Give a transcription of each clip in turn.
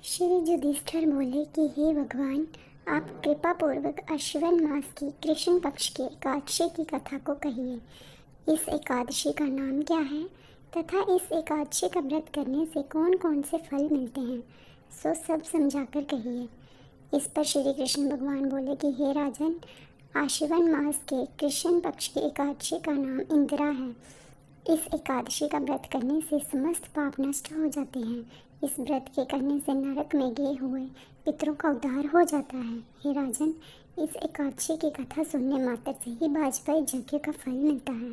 श्री युधिष्ठिर बोले कि हे भगवान, आप कृपा पूर्वक अश्विन मास की कृष्ण पक्ष के एकादशी की कथा को कहिए। इस एकादशी का नाम क्या है तथा इस एकादशी का व्रत करने से कौन कौन से फल मिलते हैं, सो सब समझाकर कहिए। इस पर श्री कृष्ण भगवान बोले कि हे राजन, आश्विन मास के कृष्ण पक्ष की एकादशी का नाम इंदिरा है। इस एकादशी का व्रत करने से समस्त पाप नष्ट हो जाते हैं। इस व्रत के करने से नरक में गए हुए पितरों का उद्धार हो जाता है। हे राजन, इस एकादशी की कथा सुनने मात्र से ही वाजपेयी यज्ञ का फल मिलता है।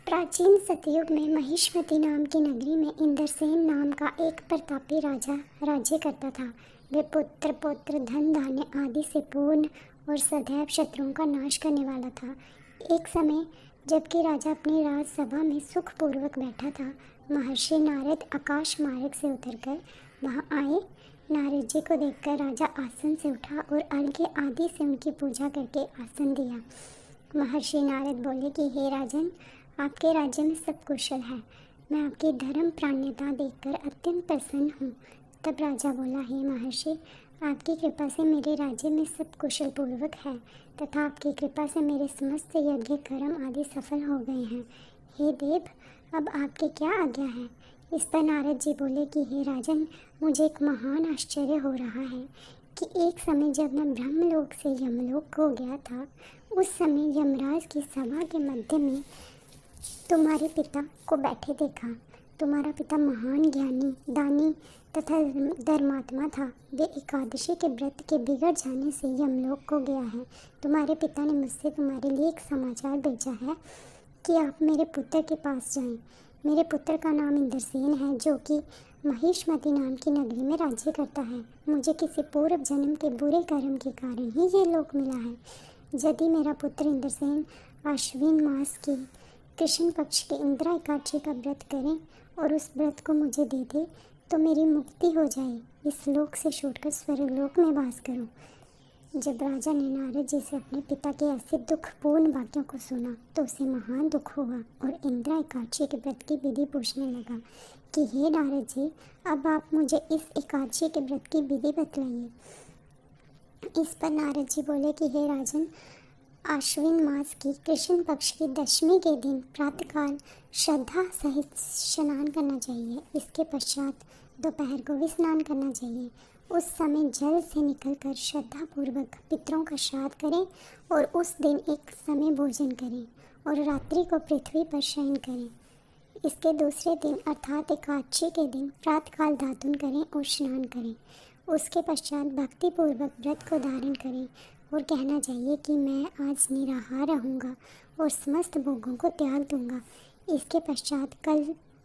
प्राचीन सतयुग में महिष्मती नाम की नगरी में इंद्रसेन नाम का एक प्रतापी राजा राज्य करता था। वे पुत्र पौत्र धन धान्य आदि से पूर्ण और सदैव शत्रुओं का नाश करने वाला था। एक समय जबकि राजा अपनी राजसभा में सुखपूर्वक बैठा था, महर्षि नारद आकाश मार्ग से उतरकर वहां आए। नारद जी को देखकर राजा आसन से उठा और अर्घ्य आदि से उनकी पूजा करके आसन दिया। महर्षि नारद बोले कि हे राजन, आपके राज्य में सब कुशल है। मैं आपकी धर्म प्राण्यता देखकर अत्यंत प्रसन्न हूँ। तब राजा बोला, हे महर्षि, आपकी कृपा से मेरे राज्य में सब कुशल पूर्वक है तथा आपकी कृपा से मेरे समस्त यज्ञ कर्म आदि सफल हो गए हैं। हे देव, अब आपकी क्या आज्ञा है। इस पर नारद जी बोले कि हे राजन, मुझे एक महान आश्चर्य हो रहा है कि एक समय जब मैं ब्रह्मलोक से यमलोक को गया था, उस समय यमराज की सभा के मध्य में तुम्हारे पिता को बैठे देखा। तुम्हारा पिता महान ज्ञानी, दानी तथा धर्मात्मा था। वे एकादशी के व्रत के बिगड़ जाने से यमलोक को गया है। तुम्हारे पिता ने मुझसे तुम्हारे लिए एक समाचार भेजा है कि आप मेरे पुत्र के पास जाएं। मेरे पुत्र का नाम इंद्रसेन है, जो कि महिष्मती नाम की नगरी में राज्य करता है। मुझे किसी पूर्व जन्म के बुरे कर्म के कारण ही ये लोक मिला है। यदि मेरा पुत्र इंद्रसेन आश्विन मास की कृष्ण पक्ष के इंदिरा एकादशी का व्रत करें और उस व्रत को मुझे दे दे तो मेरी मुक्ति हो जाए। इस लोक से छोड़कर स्वर्गलोक में वास करूं। जब राजा ने नारद जी से अपने पिता के ऐसे दुखपूर्ण वाक्यों को सुना तो उसे महान दुख हुआ और इंदिरा एकादशी के व्रत की विधि पूछने लगा कि हे नारद जी, अब आप मुझे इस एकादशी के व्रत की विधि बतलाइए। इस पर नारद जी बोले कि हे राजन, आश्विन मास की कृष्ण पक्ष की दशमी के दिन प्रातःकाल श्रद्धा सहित स्नान करना चाहिए। इसके पश्चात दोपहर को भी स्नान करना चाहिए। उस समय जल से निकलकर श्रद्धापूर्वक पितरों का श्राद्ध करें और उस दिन एक समय भोजन करें और रात्रि को पृथ्वी पर शयन करें। इसके दूसरे दिन अर्थात एकादशी के दिन प्रातःकाल दातुन करें और स्नान करें। उसके पश्चात भक्तिपूर्वक व्रत को धारण करें और कहना चाहिए कि मैं आज निराहार रहूँगा और समस्त भोगों को त्याग दूंगा। इसके पश्चात कल